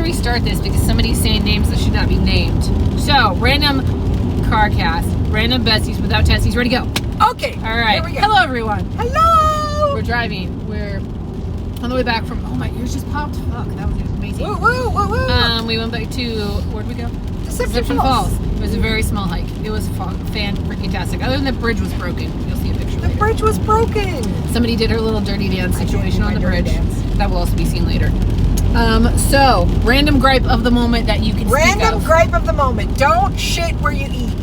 restart this because somebody's saying names that should not be named. So, random car cast, random besties without testies. Ready, go. Okay. All right. Here we go. Hello, everyone. Hello. We're driving. We're on the way back from. Oh, my ears just popped. Fuck, that was amazing. Woo, woo, woo, woo. We went back to, where'd we go? Deception Falls. It was a very small hike. It was fan-freaking-tastic. Other than the bridge was broken. You'll see a picture The later. bridge was broken. Somebody did her little dirty dance situation on the dirty bridge. dance. That will also be seen later. So, random gripe of the moment that you can speak Random of. gripe of the moment. Don't shit where you eat.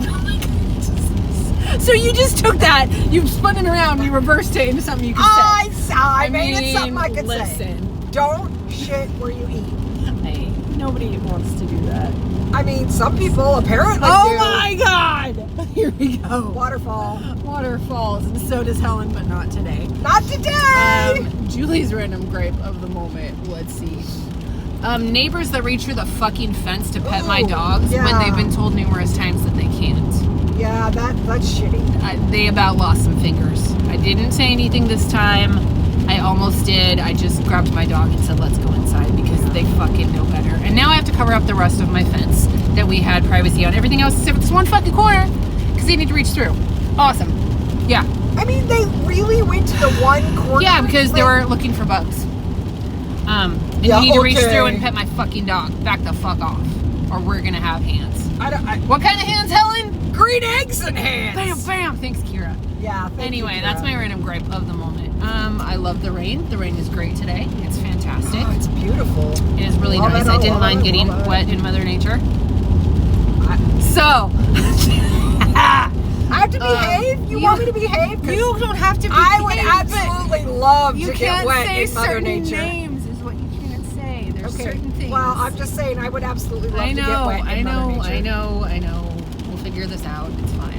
So you just took that, you spun it around, you reversed it into something you could say. I made it something I could say. Listen. Don't shit where you eat. Hey, nobody wants to do that. I mean, some people apparently do. Oh my God! Here we go. Waterfall. Waterfalls, and so does Helen, but not today. Not today. Julie's random gripe of the moment. Let's see. Neighbors that reach through the fucking fence to pet my dogs when they've been told numerous times that they can't. Yeah, that's shitty. They about lost some fingers. I didn't say anything this time. I almost did. I just grabbed my dog and said, let's go inside because they fucking know better. And now I have to cover up the rest of my fence that we had privacy on. Everything else except for this one fucking corner because they need to reach through. Awesome. Yeah. I mean, they really went to the one corner. Yeah, because they were looking for bugs. And you need to reach through and pet my fucking dog. Back the fuck off. Or we're going to have hands. What kind of hands, Helen? Green eggs and hands. Bam, bam. Thanks, Kira. Yeah. Anyway, that's my random gripe of the moment. I love the rain. The rain is great today. It's fantastic. Oh, it's beautiful. It is really nice. I didn't mind getting wet in Mother Nature. So. I have to behave? You want me to behave? You don't have to behave. I would absolutely love to get wet in Mother certain Nature. Names is what you can't say. There's certain things. Well, I'm just saying I would absolutely love to get wet in Mother Nature. I know. We'll figure this out. It's fine.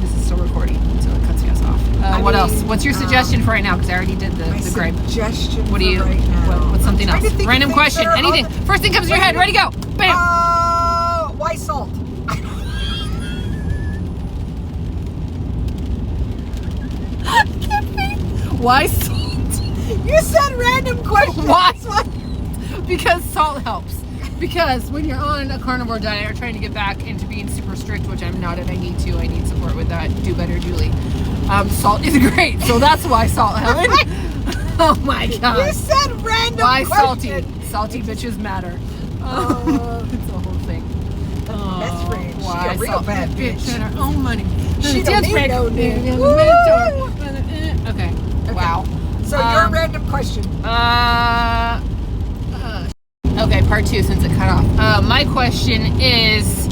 This is still recording, so it cuts us off. What else? What's your suggestion for right now? Because I already did the gripe. Suggestion what do you? Right now. What's something else? Random question. Anything. First thing comes to your head. Ready, go. Bam. Why salt? Why salt? You said random question. Why? Because salt helps. Because when you're on a carnivore diet or trying to get back into being super strict, which I'm not and I need support with that. Do better, Julie. Salt is great. So that's why salt, Helen. Oh my God. You said random why question. Salty? Salty bitches matter. It's the whole thing. Best friend. Why she a real bad bitch. And her own money. She don't need no nigga. Okay. Wow. So your random question. Okay, part 2 since it cut off. My question is,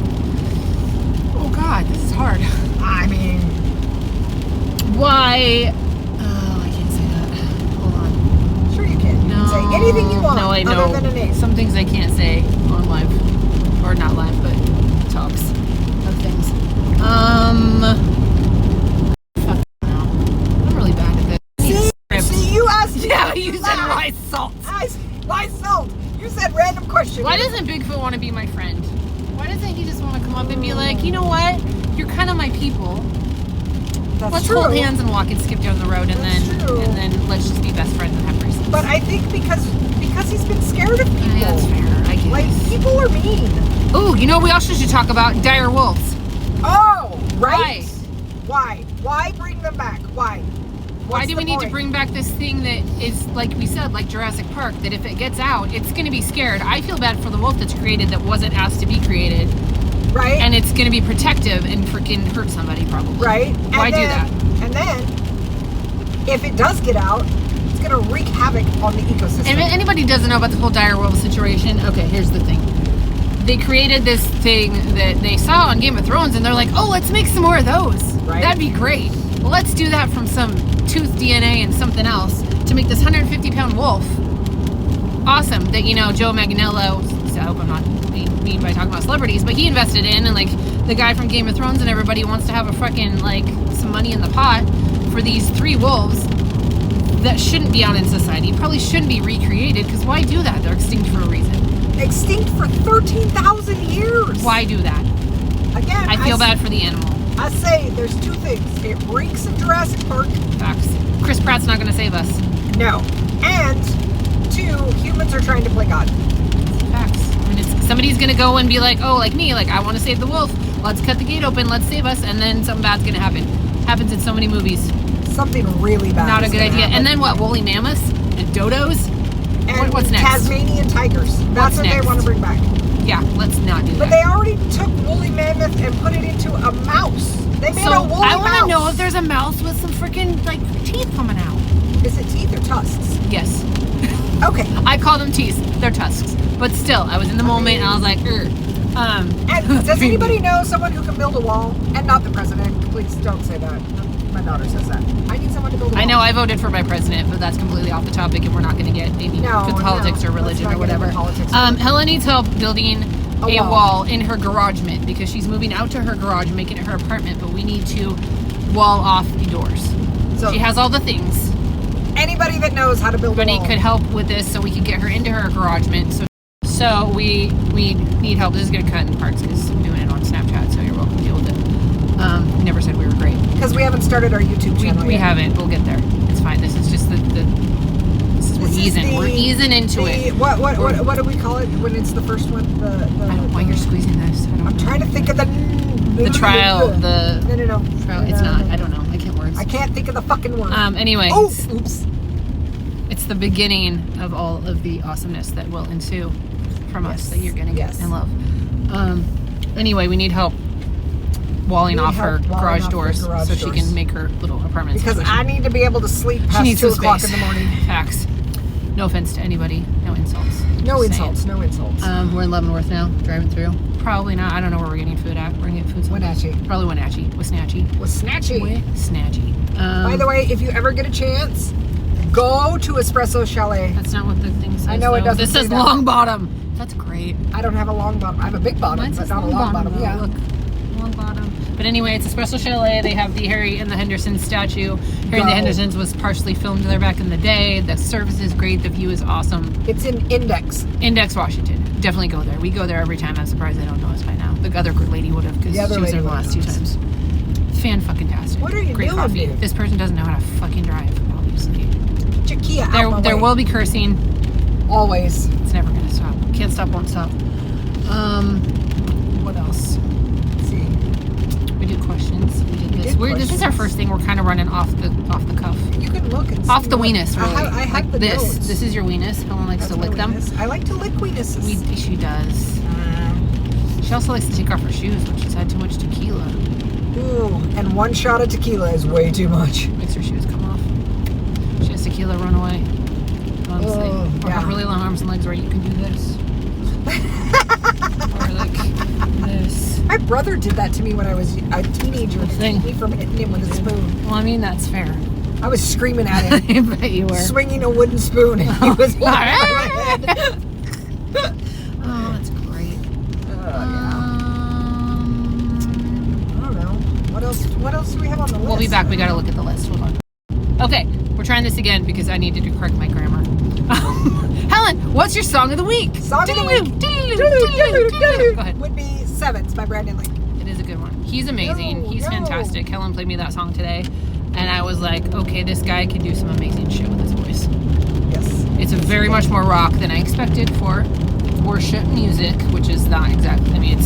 oh God, this is hard. I mean, why? Oh, I can't say that. Hold on. Sure you can. You can say anything you want. No, I know. Other than a name. Some things I can't say on live, or not live, but talks of things. Fuck no. I'm really bad at this. See, you asked. Yeah, you said why salt. Why salt? You said random question. Why doesn't Bigfoot want to be my friend? Why doesn't he just want to come up and be like, you know what? You're kind of my people. Let's hold hands and walk and skip down the road, and then let's just be best friends and have bracelets. But I think because he's been scared of people. Yeah, that's fair. I guess. Like, people are mean. Ooh, you know what we also should talk about? Dire wolves. Oh, right. Why? Why bring them back? Why? Why do we need to bring back this thing that is, like we said, like Jurassic Park, that if it gets out, it's going to be scared? I feel bad for the wolf that's created that wasn't asked to be created. Right. And it's going to be protective and freaking hurt somebody probably. Right. Why do that? And then, if it does get out, it's going to wreak havoc on the ecosystem. And if anybody doesn't know about the whole dire wolf situation, okay, here's the thing. They created this thing that they saw on Game of Thrones, and they're like, oh, let's make some more of those. Right. That'd be great. Well, let's do that from some tooth DNA and something else to make this 150-pound wolf. Awesome. That, you know, Joe Manganiello, so I hope I'm not mean by talking about celebrities, but he invested in, and like the guy from Game of Thrones and everybody wants to have a fucking, like, some money in the pot for these 3 wolves that shouldn't be out in society, probably shouldn't be recreated, because why do that? They're extinct for a reason. Extinct for 13,000 years. Why do that? Again, I feel bad for the animal. I say there's 2 things. It reeks of Jurassic Park. Facts. Chris Pratt's not going to save us. No. And 2, humans are trying to play God. Somebody's gonna go and be like, oh, like me, like I want to save the wolf. Let's cut the gate open. Let's save us. And then something bad's gonna happen. Happens in so many movies. Something really bad. Not a is good gonna idea. happen. And then what? Woolly mammoths and dodos. And What's next? Tasmanian tigers. That's what next? they want to bring back. Yeah, let's not do that. But they already took woolly mammoth and put it into a mouse. They made a woolly mouse. I want to know if there's a mouse with some freaking like teeth coming out. Is it teeth or tusks? Yes. Okay. I call them teeth. They're tusks. But still, I was in the moment and I was like, And does anybody know someone who can build a wall? And not the president. Please don't say that. My daughter says that. I need someone to build a wall. I know I voted for my president, but that's completely off the topic and we're not going to get any with politics or religion or whatever. Helen needs help building a wall in her garagement because she's moving out to her garage, making it her apartment, but we need to wall off the doors. So she has all the things. Anybody that knows how to build a wall. Could help with this so we could get her into her garagement. So we need help. This is going to cut in parts because I'm doing it on Snapchat, so you're welcome to deal with it. Never said we were great. Because we haven't started our YouTube channel We yet. haven't. We'll get there. It's fine. This is just we're easing into it. What do we call it when it's the first one? I don't know why you're squeezing this. I'm trying to think of the trial. No. Trial. It's not. I don't know. I can't words. I can't think of the fucking word. Anyway. Oh, oops. It's the beginning of all of the awesomeness that will ensue from us that you're gonna get and love. Anyway, we need help walling off her garage doors so she can make her little apartment. Because I need to be able to sleep past 2 o'clock in the morning. Facts. No offense to anybody. No insults. No insults. No insults. We're in Leavenworth now, driving through. Probably not. I don't know where we're getting food at. We're gonna get food somewhere. Wenatchee. Probably Wenatchee. Snatchy. Snatchy. By the way, if you ever get a chance, go to Espresso Chalet. That's not what the thing says. I know it doesn't. This says long bottom. That's great. I don't have a long bottom. I have a big bottom, but not a long bottom. Yeah. Look, long bottom. But anyway, it's Espresso Chalet. They have the Harry and the Henderson statue. Harry and the Hendersons was partially filmed there back in the day. The service is great. The view is awesome. It's in Index, Washington. Definitely go there. We go there every time. I'm surprised they don't know us by now. The other lady would have because she was there the last 2 times. Fan-fucking-tastic. What are you Great doing, coffee. dude? This person doesn't know how to fucking drive, obviously. Chiquilla. There will be cursing. Always. It's never going to stop. Can't stop, won't stop. What else? Let's see. We did questions. We did this. This is our first thing. We're kind of running off the cuff. You can look and see. Off the weenus, really. I have the this. notes. This is your weenus. Helen likes to lick them. I like to lick weenuses. She does. She also likes to take off her shoes when she's had too much tequila. Ooh, and 1 shot of tequila is way too much. Makes her shoes come off. She has tequila run away. Honestly. Or have really long arms and legs where you can do this. Or like this. My brother did that to me when I was a teenager to keep me from hitting him with a spoon. Well, I mean, that's fair. I was screaming at him. I bet you were. Swinging a wooden spoon and he was holding my head. Oh, that's great. I don't know. What else do we have on the list? We'll be back. We got to look at the list. Hold on. Okay, we're trying this again because I needed to correct my grammar. Helen, what's your song of the week? Song of the week. Go ahead. Would be Sevens by Brandon Lake. It is a good one. He's amazing. He's fantastic. Helen played me that song today, and I was like, okay, this guy can do some amazing shit with his voice. Yes. It's very much more rock than I expected for worship music, which is not exactly. I mean,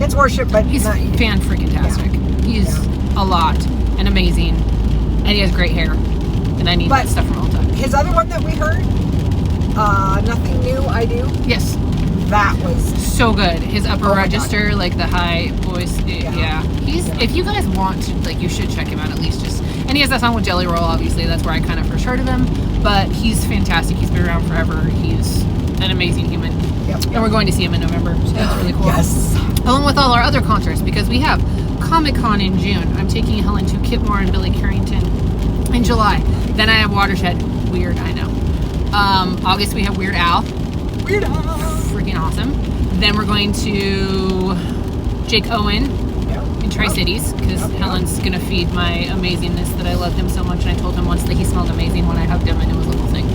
it's worship, but he's fan-freaking-tastic. He's a lot and amazing, and he has great hair, and I need that stuff from Ulta. His other one that we heard, Nothing New, I Do. Yes. That was so good. His upper register, like the high voice. He's. If you guys want to, like, you should check him out at least. And he has that song with Jelly Roll. Obviously, that's where I kind of first heard of him. But he's fantastic. He's been around forever. He's an amazing human. And we're going to see him in November, so that's really cool. Yes. Along with all our other concerts, because we have Comic-Con in June. I'm taking Helen to Kip Moore and Billy Carrington in July. Then I have Watershed. Weird, I know. August we have Weird Al. Weird Al. Freaking awesome. Then we're going to Jake Owen in Tri-Cities because Helen's going to feed my amazingness that I love him so much. And I told him once that he smelled amazing when I hugged him and it was a little thing.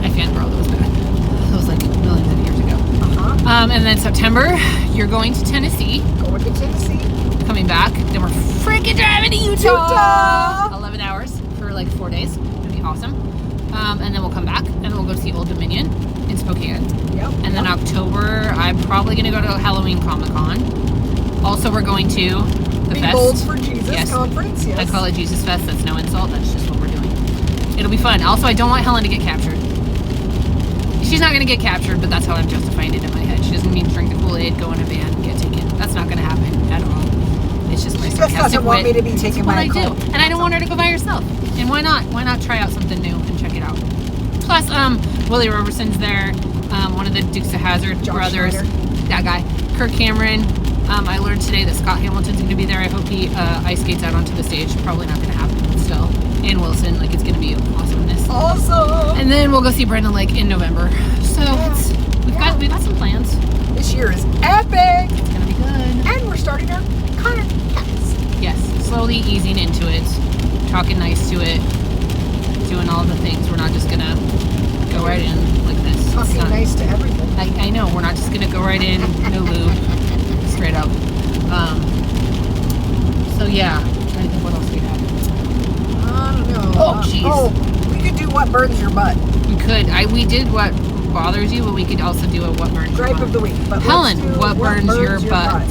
I fangirled. That was bad. That was like millions of years ago. And then September, you're going to Tennessee. Going to Tennessee. Coming back. Then we're freaking driving to Utah. 11 hours for like 4 days. It's going to be awesome. And then we'll come back, and we'll go to see Old Dominion in Spokane. Yep. And then October, I'm probably going to go to Halloween Comic-Con. Also, we're going to the Be Fest. Bold for Jesus conference, yes. I call it Jesus Fest. That's no insult. That's just what we're doing. It'll be fun. Also, I don't want Helen to get captured. She's not going to get captured, but that's how I'm justifying it in my head. She doesn't mean drink the Kool-Aid, go in a van, get taken. That's not going to happen at all. It's just my She just sarcastic doesn't want me wit. to be taken That's by a what I cult. do. And I don't want her to go by herself. And why not? Why not try out something new and check it out? Plus, Willie Roberson's there. One of the Dukes of Hazzard brothers. Schneider. That guy. Kirk Cameron. I learned today that Scott Hamilton's going to be there. I hope he ice skates out onto the stage. Probably not going to happen, but still. And Wilson. Like, it's going to be awesomeness. Awesome. And then we'll go see Brendan Lake in November. So we've got some plans. This year is epic. It's going to be good. And we're starting our podcast. Yes. Slowly easing into it. Talking nice to it. Doing all the things. We're not just going to go right in like this. Talking nice to everything. I know. We're not just going to go right in. No lube. Straight up. So yeah. I'm trying to think what else we have. I don't know. Oh, jeez. We could do what burns your butt. We could. We did what bothers you, but we could also do a what burns your Gripe butt. of the week. But Helen, let's do what burns your butt?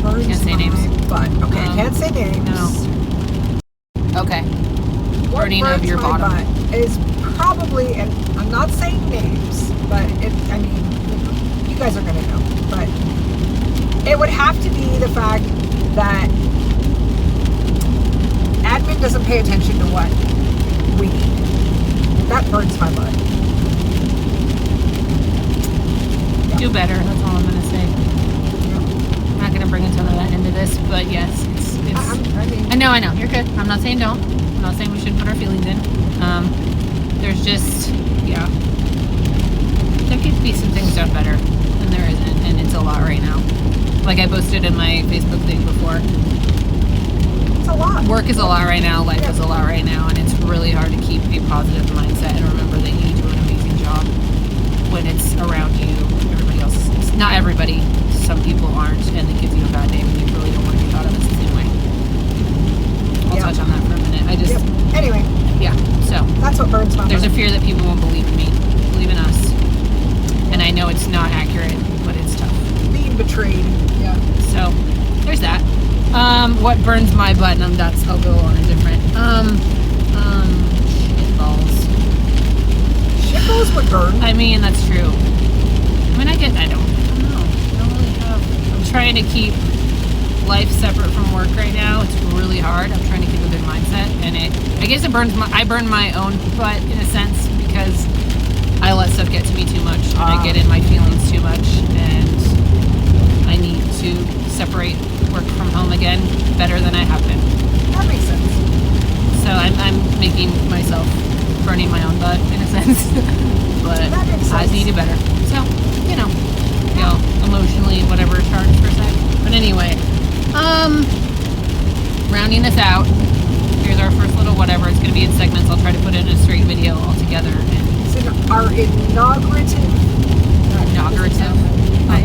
What burns Can't say my names. butt? Okay, can't say names. No. Okay. What Burning burns of your my bottom. butt is probably, and I'm not saying names, but I mean, you guys are gonna know. But it would have to be the fact that admin doesn't pay attention to what we need. That burns my butt. Do better. That's all I'm gonna say. I'm not gonna bring that into this, but yes, it's. I mean, I know. You're good. I'm not saying don't. I'm not saying we shouldn't put our feelings in. There's just, there could be some things done better, and there isn't, and it's a lot right now. Like I posted in my Facebook thing before. it's a lot. Work is a lot right now. Life is a lot right now, and it's really hard to keep a positive mindset and remember that you do an amazing job when it's around you. Everybody else is not everybody. Some people aren't, and it gives you a bad name, and you really don't want to be thought of as the same way. I'll touch on that for a minute. I just, Anyway, so that's what burns my there's a butt. fear that people won't believe in me, believe in us, and I know it's not accurate, but it's tough. Being betrayed. Yeah. So there's that. What burns my butt, and I'll go on a different. Shit balls. Shitballs would burn. I mean, that's true. I mean, I don't know. I don't really have. I'm trying to keep life separate from work right now. It's really hard. I'm trying to keep a good mindset, and I guess I burn my own butt in a sense because I let stuff get to me too much, and I get in my feelings too much, and I need to separate work from home again better than I have been. That makes sense. So I'm making myself burning my own butt in a sense, but That makes I sense. need to do better. So, emotionally, whatever, charged per se. But anyway, rounding this out, here's our first little whatever. It's going to be in segments. I'll try to put it in a straight video all together. And It's our inaugurative.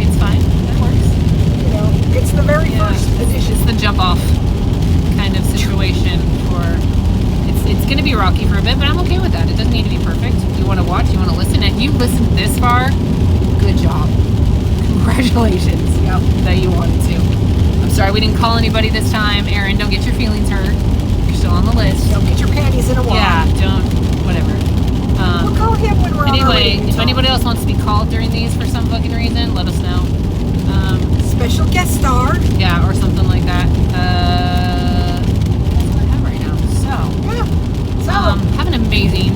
It's fine. That works. You know, it's the very first edition. It's the jump off kind of situation for. It's going to be rocky for a bit, but I'm okay with that. It doesn't need to be perfect. You want to watch, you want to listen, and you listened this far. Good job. Congratulations. Yep. That you wanted to. I'm sorry we didn't call anybody this time. Erin, don't get your feelings hurt. You're still on the list. Don't get your panties in a wad. Yeah, don't. Whatever. We'll call him when we're on our Anyway, way. if anybody else wants to be called during these for some fucking reason, let us know. Special guest star. Yeah, or something like that. That's what I have right now. So, Yeah. So, have an amazing